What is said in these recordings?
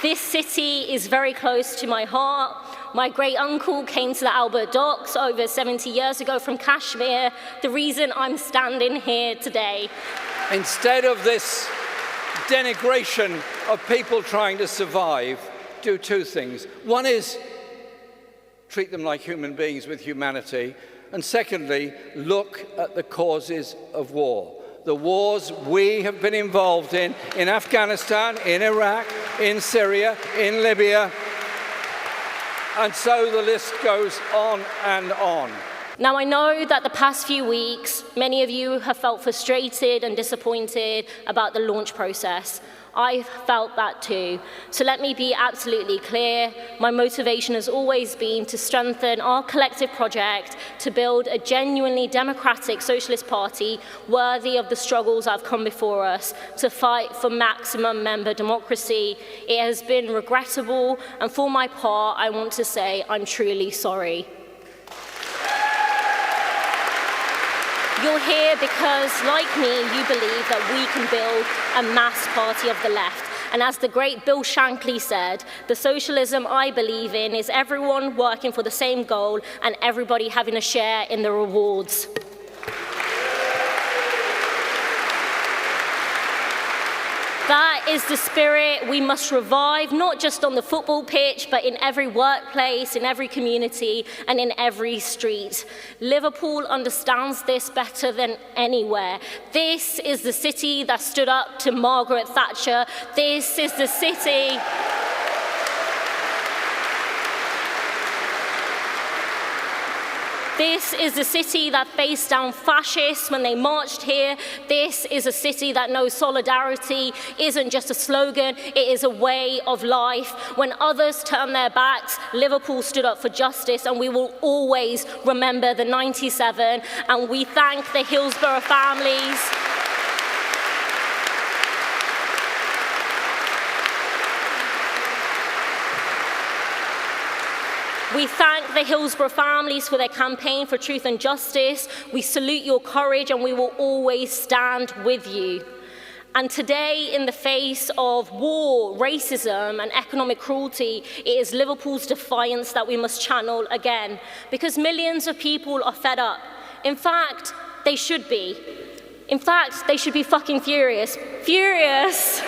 This city is very close to my heart. My great-uncle came to the Albert Docks over 70 years ago from Kashmir, the reason I'm standing here today. Instead of this denigration of people trying to survive, do two things. One is treat them like human beings with humanity, and secondly, look at the causes of war. The wars we have been involved in Afghanistan, in Iraq, in Syria, in Libya, and so the list goes on and on. Now, I know that the past few weeks, many of you have felt frustrated and disappointed about the launch process. I've felt that too. So let me be absolutely clear. My motivation has always been to strengthen our collective project to build a genuinely democratic socialist party worthy of the struggles that have come before us, to fight for maximum member democracy. It has been regrettable, and for my part, I want to say I'm truly sorry. You're here because, like me, you believe that we can build a mass party of the left. And as the great Bill Shankly said, the socialism I believe in is everyone working for the same goal and everybody having a share in the rewards. That is the spirit we must revive, not just on the football pitch, but in every workplace, in every community, and in every street. Liverpool understands this better than anywhere. This is the city that stood up to Margaret Thatcher. This is the city... This is the city that faced down fascists when they marched here. This is a city that knows solidarity isn't just a slogan, it is a way of life. When others turned their backs, Liverpool stood up for justice, and we will always remember the 97, and we thank the Hillsborough families. We thank the Hillsborough families for their campaign for truth and justice. We salute your courage, and we will always stand with you. And today, in the face of war, racism, and economic cruelty, it is Liverpool's defiance that we must channel again, because millions of people are fed up. In fact, they should be. In fact, they should be fucking furious. Furious!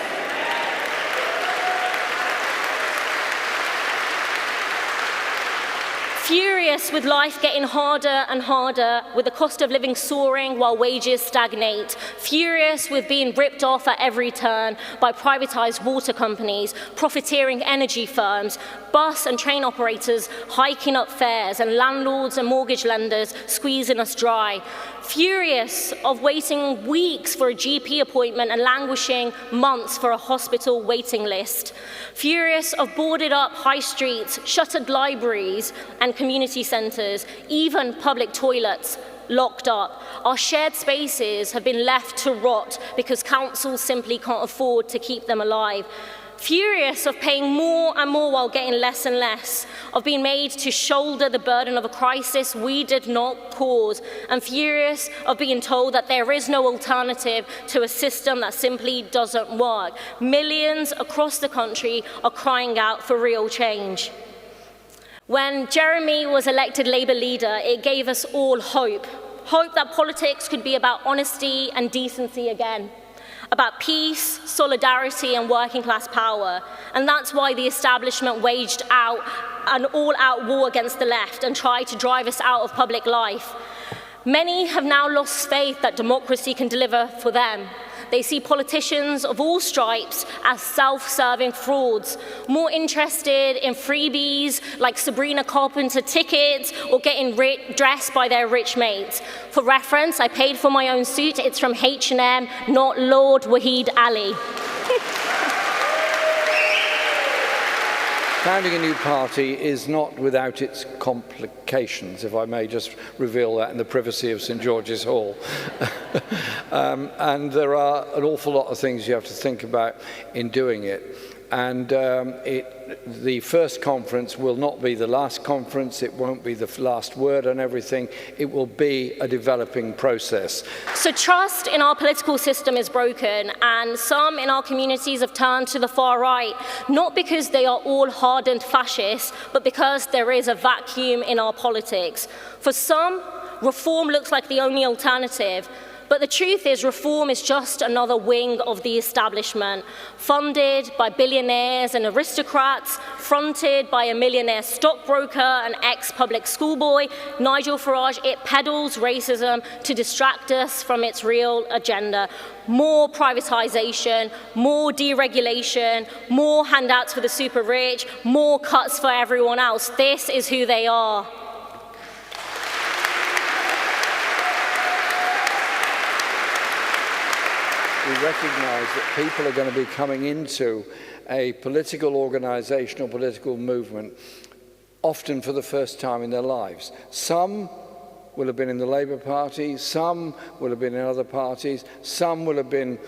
Furious with life getting harder and harder, with the cost of living soaring while wages stagnate. Furious with being ripped off at every turn by privatized water companies, profiteering energy firms, bus and train operators hiking up fares, and landlords and mortgage lenders squeezing us dry. Furious of waiting weeks for a GP appointment and languishing months for a hospital waiting list. Furious of boarded up high streets, shuttered libraries and community centres, even public toilets locked up. Our shared spaces have been left to rot because councils simply can't afford to keep them alive. Furious of paying more and more while getting less and less, of being made to shoulder the burden of a crisis we did not cause, and furious of being told that there is no alternative to a system that simply doesn't work. Millions across the country are crying out for real change. When Jeremy was elected Labour leader, it gave us all hope. Hope that politics could be about honesty and decency again, about peace, solidarity, and working class power. And that's why the establishment waged out an all-out war against the left and tried to drive us out of public life. Many have now lost faith that democracy can deliver for them. They see politicians of all stripes as self-serving frauds, more interested in freebies like Sabrina Carpenter tickets or getting dressed by their rich mates. For reference, I paid for my own suit. It's from H&M, not Lord Wahid Ali. Founding a new party is not without its complications, if I may just reveal that in the privacy of St George's Hall. And there are an awful lot of things you have to think about in doing it. And the first conference will not be the last conference. It won't be the last word on everything. It will be a developing process. So trust in our political system is broken, and some in our communities have turned to the far right, not because they are all hardened fascists, but because there is a vacuum in our politics. For some, reform looks like the only alternative. But the truth is, reform is just another wing of the establishment, funded by billionaires and aristocrats, fronted by a millionaire stockbroker and ex-public schoolboy, Nigel Farage. It peddles racism to distract us from its real agenda. More privatization, more deregulation, more handouts for the super rich, more cuts for everyone else. This is who they are. We recognise that people are going to be coming into a political organisation or political movement often for the first time in their lives. Some will have been in the Labour Party, some will have been in other parties, some will have been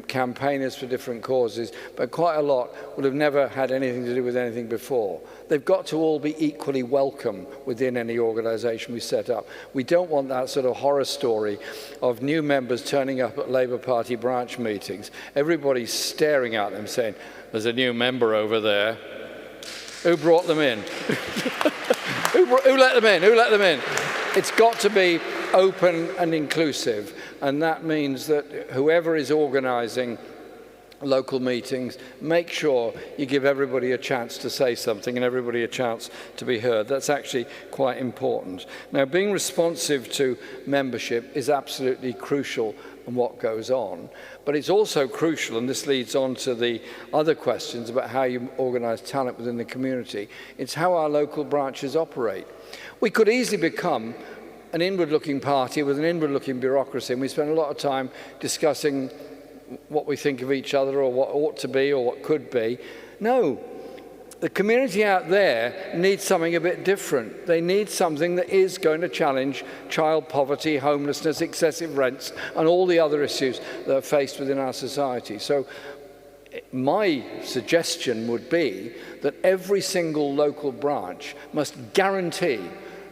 campaigners for different causes, but quite a lot will have never had anything to do with anything before. They've got to all be equally welcome within any organisation we set up. We don't want that sort of horror story of new members turning up at Labour Party branch meetings, everybody staring at them saying, "There's a new member over there. Who brought them in? Who let them in? Who let them in?" It's got to be open and inclusive, and that means that whoever is organising local meetings, make sure you give everybody a chance to say something and everybody a chance to be heard. That's actually quite important. Now, being responsive to membership is absolutely crucial in what goes on, but it's also crucial, and this leads on to the other questions about how you organise talent within the community. It's how our local branches operate. We could easily become an inward-looking party with an inward-looking bureaucracy, and we spend a lot of time discussing what we think of each other or what ought to be or what could be. No, the community out there needs something a bit different. They need something that is going to challenge child poverty, homelessness, excessive rents, and all the other issues that are faced within our society. So my suggestion would be that every single local branch must guarantee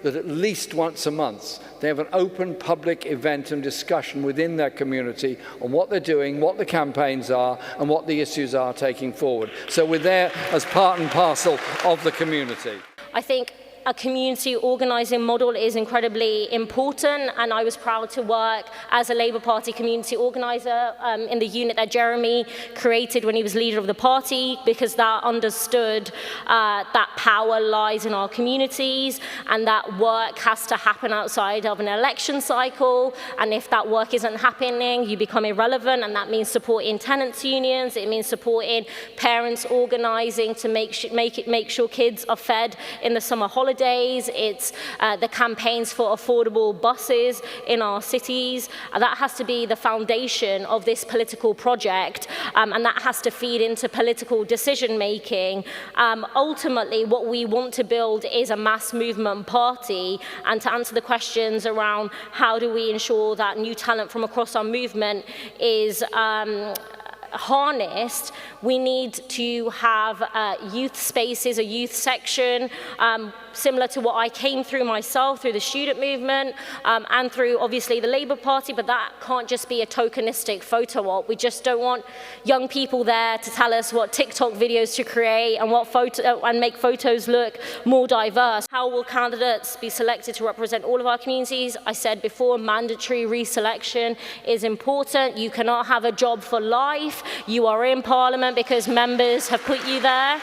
that at least once a month they have an open public event and discussion within their community on what they're doing, what the campaigns are, and what the issues are taking forward. So we're there as part and parcel of the community. I think a community organising model is incredibly important, and I was proud to work as a Labour Party community organiser in the unit that Jeremy created when he was leader of the party, because that understood that power lies in our communities and that work has to happen outside of an election cycle, and if that work isn't happening, you become irrelevant, and that means supporting tenants' unions, it means supporting parents organising to make sure kids are fed in the summer holidays. It's the campaigns for affordable buses in our cities. That has to be the foundation of this political project, and that has to feed into political decision making. Ultimately, what we want to build is a mass movement party, and to answer the questions around how do we ensure that new talent from across our movement is harnessed, we need to have youth spaces, a youth section, similar to what I came through myself through the student movement and through obviously the Labour Party, but that can't just be a tokenistic photo op. We just don't want young people there to tell us what TikTok videos to create and what and make photos look more diverse. How will candidates be selected to represent all of our communities? I said before, mandatory reselection is important. You cannot have a job for life. You are in Parliament because members have put you there.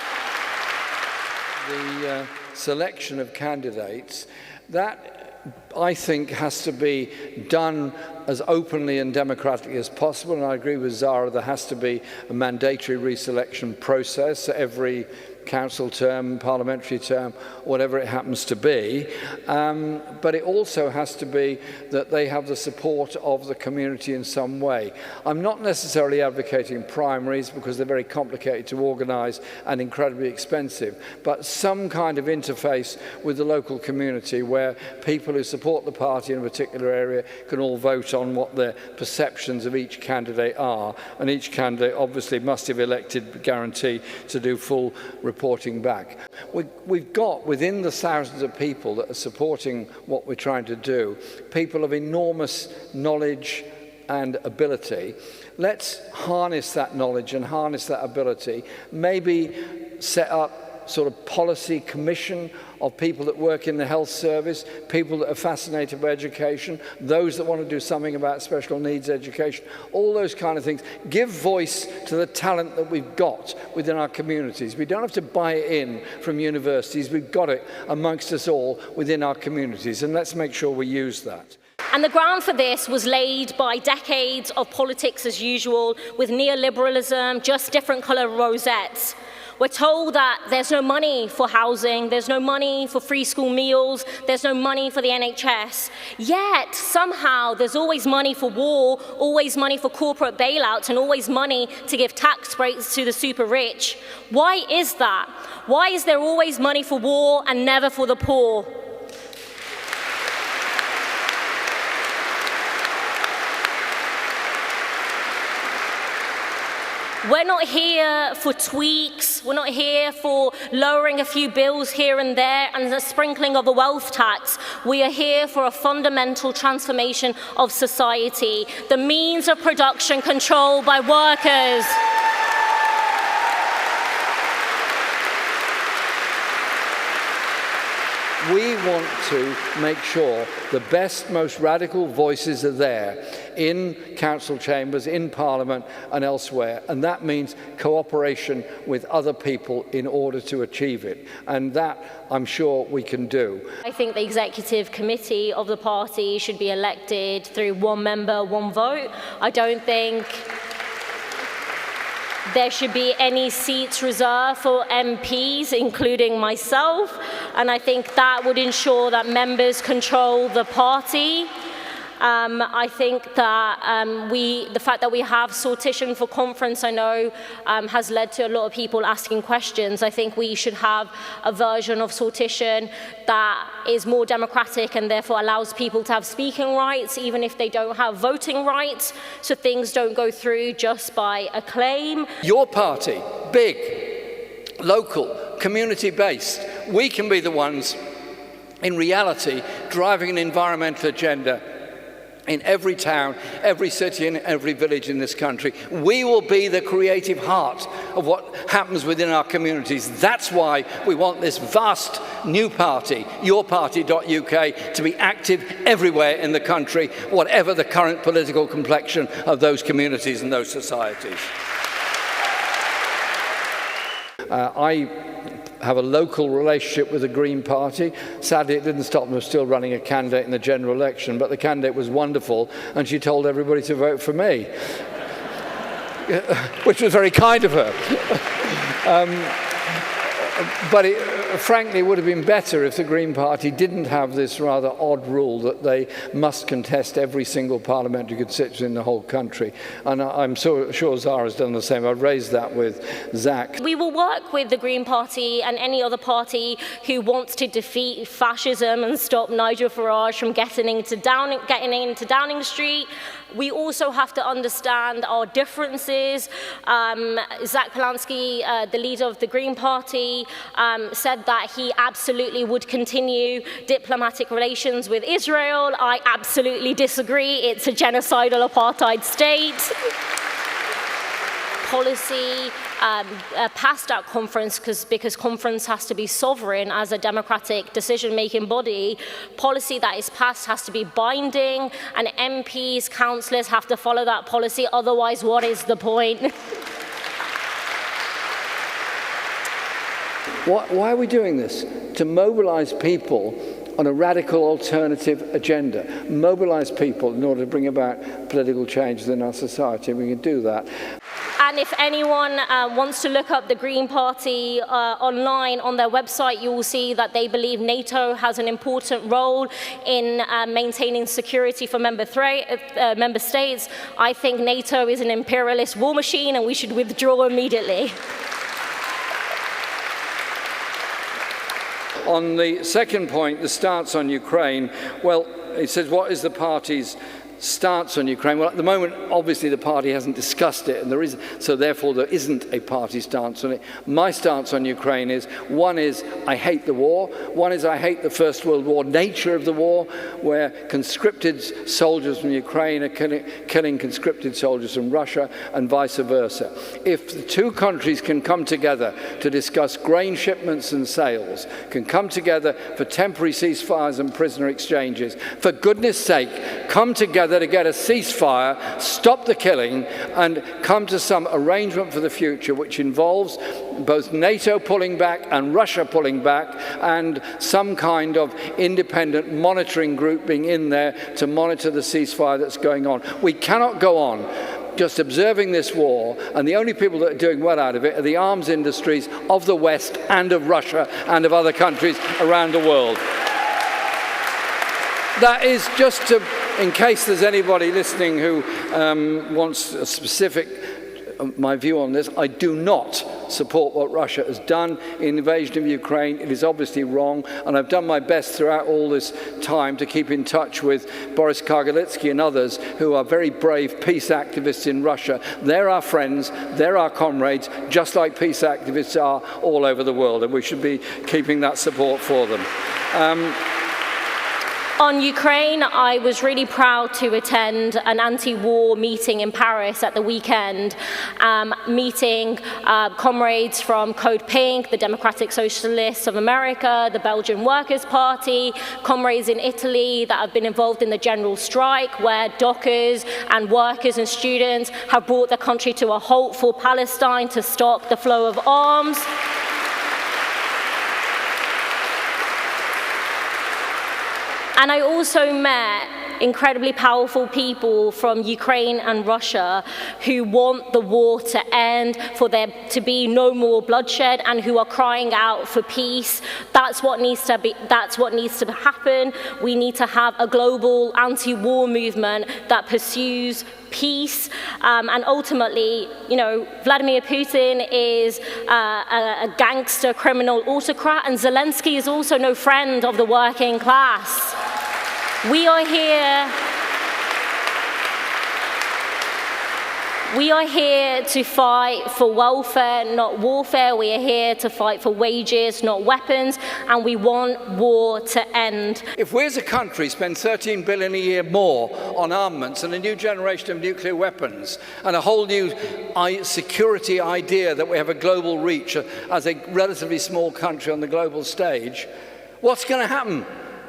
The selection of candidates, that I think has to be done as openly and democratically as possible, and I agree with Zara, there has to be a mandatory reselection process. Every council term, parliamentary term, whatever it happens to be. But it also has to be that they have the support of the community in some way. I'm not necessarily advocating primaries because they're very complicated to organise and incredibly expensive, but some kind of interface with the local community where people who support the party in a particular area can all vote on what their perceptions of each candidate are, and each candidate obviously must have elected guarantee to do full reporting back. We've got within the thousands of people that are supporting what we're trying to do, people of enormous knowledge and ability. Let's harness that knowledge and harness that ability, maybe set up sort of policy commission of people that work in the health service, people that are fascinated by education, those that want to do something about special needs education, all those kind of things. Give voice to the talent that we've got within our communities. We don't have to buy it in from universities. We've got it amongst us all within our communities, and let's make sure we use that. And the ground for this was laid by decades of politics as usual, with neoliberalism, just different colour rosettes. We're told that there's no money for housing, there's no money for free school meals, there's no money for the NHS. Yet, somehow, there's always money for war, always money for corporate bailouts, and always money to give tax breaks to the super rich. Why is that? Why is there always money for war and never for the poor? We're not here for tweaks, we're not here for lowering a few bills here and there and the sprinkling of a wealth tax. We are here for a fundamental transformation of society, the means of production controlled by workers. We want to make sure the best, most radical voices are there in council chambers, in Parliament and elsewhere, and that means cooperation with other people in order to achieve it, and that I'm sure we can do. I think the executive committee of the party should be elected through one member, one vote. I don't think there should be any seats reserved for MPs, including myself, and I think that would ensure that members control the party. I think that the fact that we have sortition for conference, I know, has led to a lot of people asking questions. I think we should have a version of sortition that is more democratic and therefore allows people to have speaking rights, even if they don't have voting rights, so things don't go through just by acclaim. Your party, big, local, community-based, we can be the ones, in reality, driving an environmental agenda in every town, every city and every village in this country. We will be the creative heart of what happens within our communities. That's why we want this vast new party, yourparty.uk, to be active everywhere in the country, whatever the current political complexion of those communities and those societies. I have a local relationship with the Green Party. Sadly, it didn't stop them still running a candidate in the general election, but the candidate was wonderful, and she told everybody to vote for me, which was very kind of her. But it, frankly, would have been better if the Green Party didn't have this rather odd rule that they must contest every single parliamentary constituency in the whole country. And I'm so sure Zara's done the same. I've raised that with Zach. We will work with the Green Party and any other party who wants to defeat fascism and stop Nigel Farage from getting into Downing Street. We also have to understand our differences. Zach Polanski, the leader of the Green Party, said that he absolutely would continue diplomatic relations with Israel. I absolutely disagree. It's a genocidal apartheid state. Policy passed at conference because conference has to be sovereign as a democratic decision-making body. Policy that is passed has to be binding, and MPs, councillors have to follow that policy. Otherwise, what is the point? Why are we doing this? To mobilise people on a radical alternative agenda. Mobilise people in order to bring about political change within our society. We can do that. And if anyone wants to look up the Green Party online on their website, you will see that they believe NATO has an important role in maintaining security for member states. I think NATO is an imperialist war machine and we should withdraw immediately. On the second point, the stance on Ukraine, well, it says, what is the party's stance on Ukraine? Well, at the moment, obviously, the party hasn't discussed it, and so therefore there isn't a party stance on it. My stance on Ukraine is, one is, I hate the war. One is, I hate the First World War nature of the war, where conscripted soldiers from Ukraine are killing conscripted soldiers from Russia, and vice versa. If the two countries can come together to discuss grain shipments and sales, can come together for temporary ceasefires and prisoner exchanges, for goodness sake, come together to get a ceasefire, stop the killing, and come to some arrangement for the future which involves both NATO pulling back and Russia pulling back, and some kind of independent monitoring group being in there to monitor the ceasefire that's going on. We cannot go on just observing this war, and the only people that are doing well out of it are the arms industries of the West and of Russia and of other countries around the world. That is just to, in case there's anybody listening who wants a specific, my view on this, I do not support what Russia has done in the invasion of Ukraine. It is obviously wrong, and I've done my best throughout all this time to keep in touch with Boris Kargalitsky and others who are very brave peace activists in Russia. They're our friends, they're our comrades, just like peace activists are all over the world, and we should be keeping that support for them. On Ukraine, I was really proud to attend an anti-war meeting in Paris at the weekend, meeting comrades from Code Pink, the Democratic Socialists of America, the Belgian Workers' Party, comrades in Italy that have been involved in the general strike, where dockers and workers and students have brought the country to a halt for Palestine to stop the flow of arms. And I also met incredibly powerful people from Ukraine and Russia who want the war to end, for there to be no more bloodshed, and who are crying out for peace. That's what needs to happen. We need to have a global anti-war movement that pursues peace, and ultimately, you know, Vladimir Putin is a gangster, criminal autocrat, and Zelensky is also no friend of the working class. We are here to fight for welfare, not warfare. We are here to fight for wages, not weapons, and we want war to end. If we as a country spend 13 billion a year more on armaments and a new generation of nuclear weapons and a whole new security idea that we have a global reach as a relatively small country on the global stage, what's going to happen?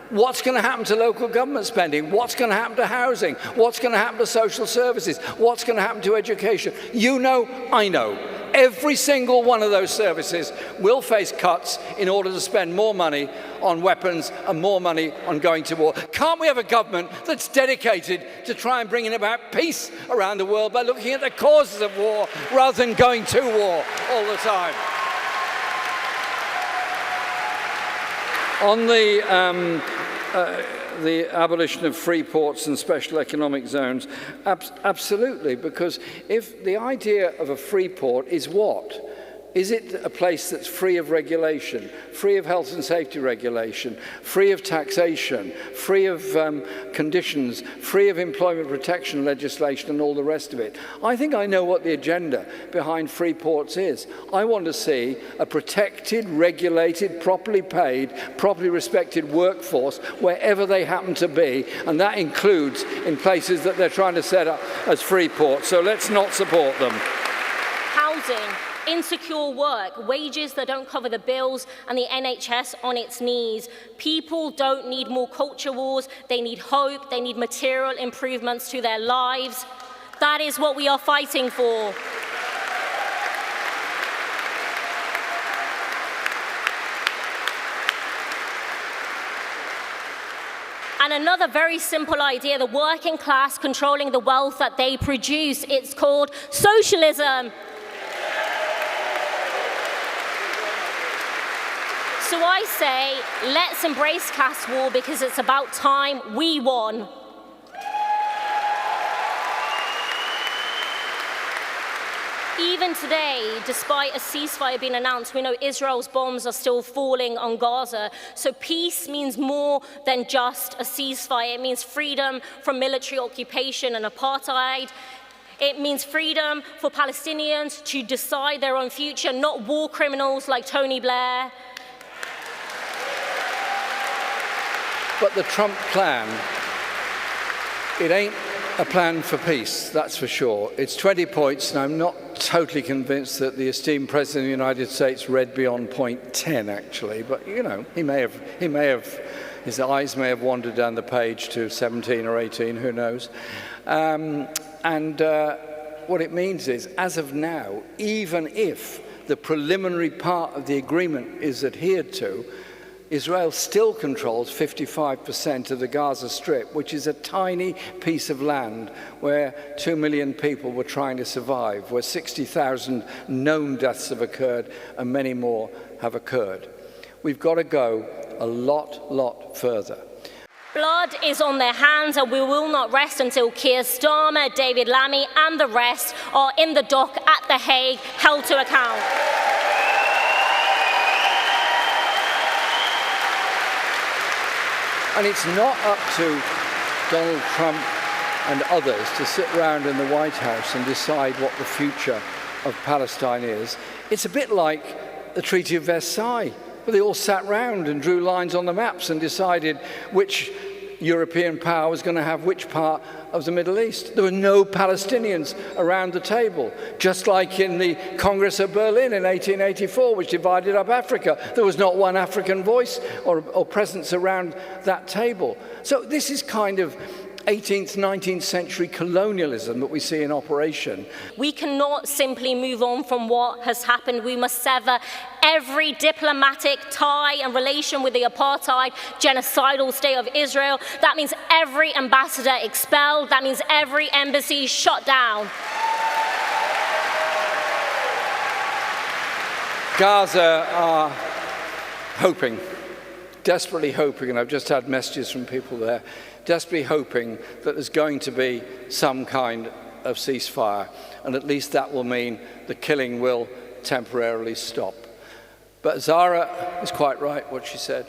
What's going to happen to local government spending? What's going to happen to housing? What's going to happen to social services? What's going to happen to education? You know, I know. Every single one of those services will face cuts in order to spend more money on weapons and more money on going to war. Can't we have a government that's dedicated to try and bringing about peace around the world by looking at the causes of war rather than going to war all the time? On the abolition of free ports and special economic zones, absolutely, because if the idea of a free port is what? Is it a place that's free of regulation, free of health and safety regulation, free of taxation, free of conditions, free of employment protection legislation and all the rest of it? I think I know what the agenda behind free ports is. I want to see a protected, regulated, properly paid, properly respected workforce wherever they happen to be, and that includes in places that they're trying to set up as free ports. So let's not support them. Housing. Insecure work, wages that don't cover the bills, and the NHS on its knees. People don't need more culture wars, they need hope, they need material improvements to their lives. That is what we are fighting for. And another very simple idea, the working class controlling the wealth that they produce, it's called socialism. So I say, let's embrace caste war because it's about time we won. Even today, despite a ceasefire being announced, we know Israel's bombs are still falling on Gaza. So peace means more than just a ceasefire. It means freedom from military occupation and apartheid. It means freedom for Palestinians to decide their own future, not war criminals like Tony Blair. But the Trump plan, it ain't a plan for peace, that's for sure. It's 20 points, and I'm not totally convinced that the esteemed President of the United States read beyond point 10, actually. But, you know, he may have, his eyes may have wandered down the page to 17 or 18, who knows. What it means is, as of now, even if the preliminary part of the agreement is adhered to, Israel still controls 55% of the Gaza Strip, which is a tiny piece of land where 2 million people were trying to survive, where 60,000 known deaths have occurred and many more have occurred. We've got to go a lot further. Blood is on their hands, and we will not rest until Keir Starmer, David Lammy and the rest are in the dock at The Hague, held to account. And it's not up to Donald Trump and others to sit around in the White House and decide what the future of Palestine is. It's a bit like the Treaty of Versailles, where they all sat round and drew lines on the maps and decided which European power was going to have which part of the Middle East. There were no Palestinians around the table, just like in the Congress of Berlin in 1884, which divided up Africa. There was not one African voice or presence around that table. So this is kind of 18th, 19th century colonialism that we see in operation. We cannot simply move on from what has happened. We must sever every diplomatic tie and relation with the apartheid, genocidal state of Israel. That means every ambassador expelled. That means every embassy shut down. Gaza are hoping, desperately hoping, and I've just had messages from people there, desperately hoping that there's going to be some kind of ceasefire, and at least that will mean the killing will temporarily stop. But Zara is quite right what she said,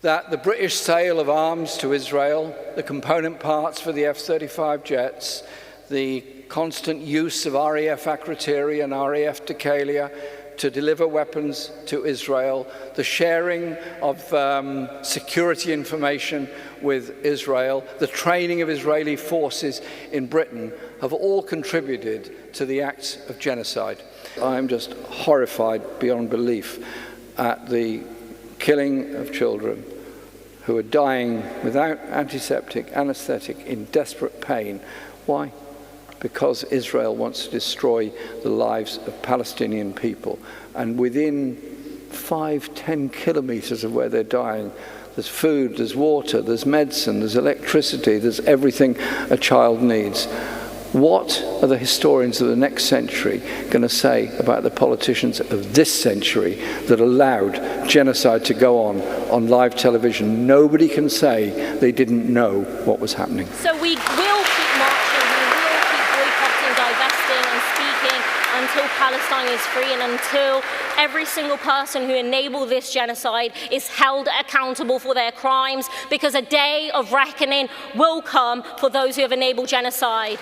that the British sale of arms to Israel, the component parts for the F-35 jets, the constant use of RAF Akrotiri and RAF Dekalia to deliver weapons to Israel, the sharing of security information with Israel, the training of Israeli forces in Britain have all contributed to the acts of genocide. I'm just horrified beyond belief at the killing of children who are dying without antiseptic, anesthetic, in desperate pain. Why? Because Israel wants to destroy the lives of Palestinian people. And within 5-10 kilometers of where they're dying, there's food, there's water, there's medicine, there's electricity, there's everything a child needs. What are the historians of the next century going to say about the politicians of this century that allowed genocide to go on live television? Nobody can say they didn't know what was happening. So we will keep marching, we will keep boycotting, divesting and speaking until Palestine is free and until every single person who enabled this genocide is held accountable for their crimes, because a day of reckoning will come for those who have enabled genocide.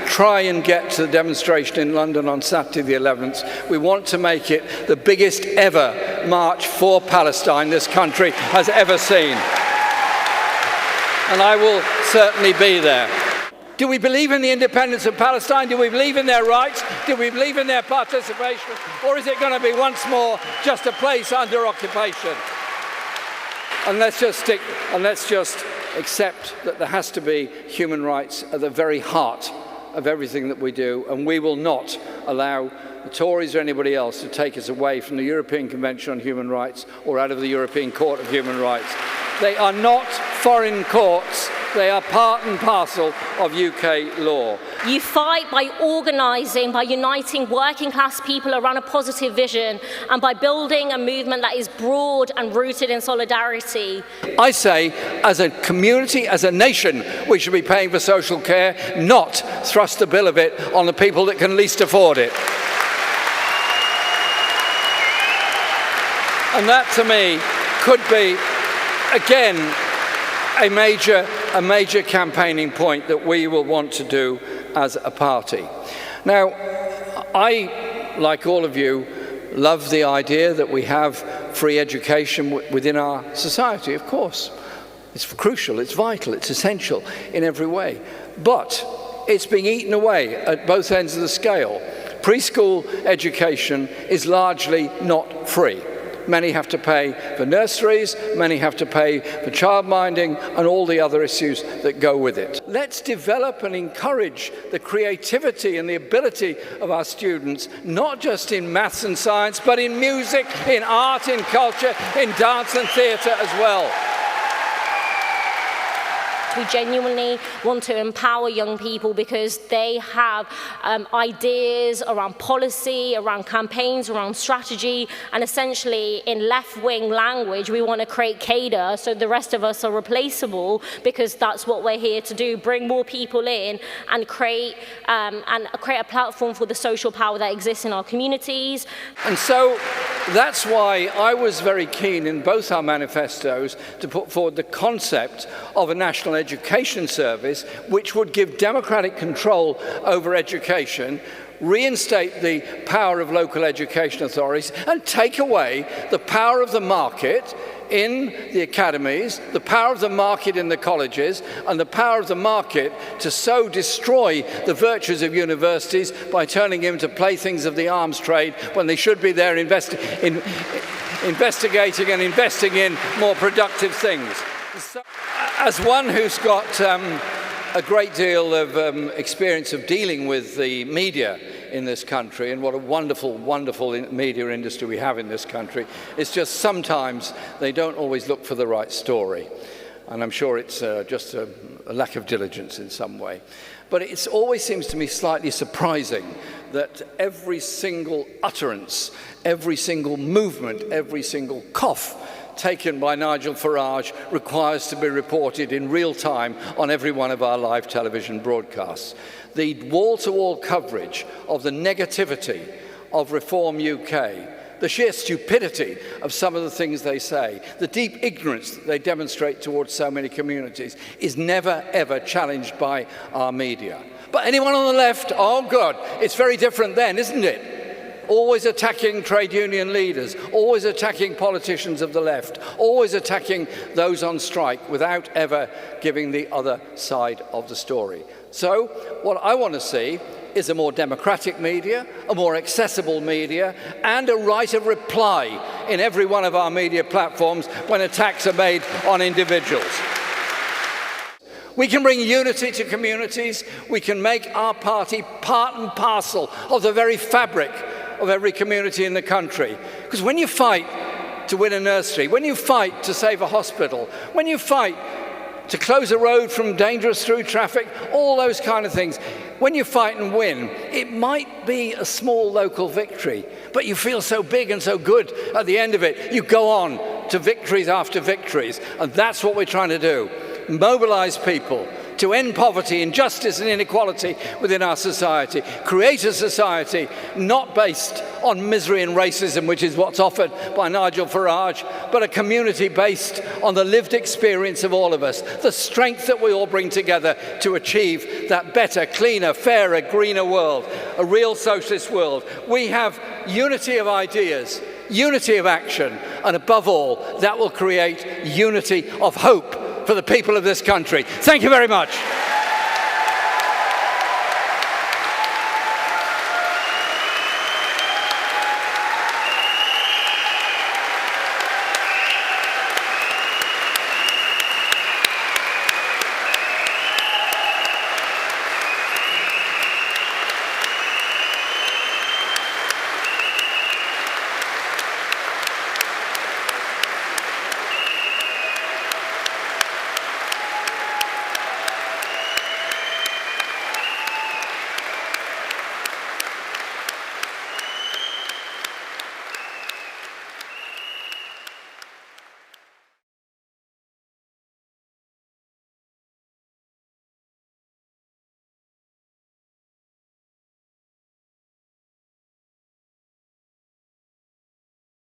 Try and get to the demonstration in London on Saturday the 11th. We want to make it the biggest ever march for Palestine this country has ever seen. And I will certainly be there. Do we believe in the independence of Palestine? Do we believe in their rights? Do we believe in their participation? Or is it going to be once more just a place under occupation? And let's just accept that there has to be human rights at the very heart of everything that we do, and we will not allow the Tories or anybody else to take us away from the European Convention on Human Rights or out of the European Court of Human Rights. They are not foreign courts. They are part and parcel of UK law. You fight by organising, by uniting working class people around a positive vision, and by building a movement that is broad and rooted in solidarity. I say, as a community, as a nation, we should be paying for social care, not thrust a bill of it on the people that can least afford it. And that, to me, could be, again, a major campaigning point that we will want to do as a party. Now, I, like all of you, love the idea that we have free education within our society, of course. It's crucial, it's vital, it's essential in every way. But it's being eaten away at both ends of the scale. Preschool education is largely not free. Many have to pay for nurseries, many have to pay for childminding and all the other issues that go with it. Let's develop and encourage the creativity and the ability of our students, not just in maths and science, but in music, in art, in culture, in dance and theatre as well. We genuinely want to empower young people because they have ideas around policy, around campaigns, around strategy, and essentially in left-wing language, we want to create cadre so the rest of us are replaceable, because that's what we're here to do, bring more people in and create a platform for the social power that exists in our communities. And so that's why I was very keen in both our manifestos to put forward the concept of a national education service which would give democratic control over education, reinstate the power of local education authorities, and take away the power of the market in the academies, the power of the market in the colleges, and the power of the market to so destroy the virtues of universities by turning them into playthings of the arms trade when they should be there investigating and investing in more productive things. So, as one who's got a great deal of experience of dealing with the media in this country, and what a wonderful, wonderful media industry we have in this country, it's just sometimes they don't always look for the right story. And I'm sure it's just a lack of diligence in some way. But it always seems to me slightly surprising that every single utterance, every single movement, every single cough taken by Nigel Farage requires to be reported in real time on every one of our live television broadcasts. The wall-to-wall coverage of the negativity of Reform UK, the sheer stupidity of some of the things they say, the deep ignorance that they demonstrate towards so many communities is never, ever challenged by our media. But anyone on the left, oh God, it's very different then, isn't it? Always attacking trade union leaders, always attacking politicians of the left, always attacking those on strike without ever giving the other side of the story. So what I want to see is a more democratic media, a more accessible media, and a right of reply in every one of our media platforms when attacks are made on individuals. We can bring unity to communities. We can make our party part and parcel of the very fabric of every community in the country. Because when you fight to win a nursery, when you fight to save a hospital, when you fight to close a road from dangerous through traffic, all those kind of things, when you fight and win, it might be a small local victory, but you feel so big and so good at the end of it. You go on to victories after victories, and that's what we're trying to do. Mobilize people to end poverty, injustice and inequality within our society. Create a society not based on misery and racism, which is what's offered by Nigel Farage, but a community based on the lived experience of all of us, the strength that we all bring together to achieve that better, cleaner, fairer, greener world, a real socialist world. We have unity of ideas, unity of action, and above all, that will create unity of hope for the people of this country. Thank you very much.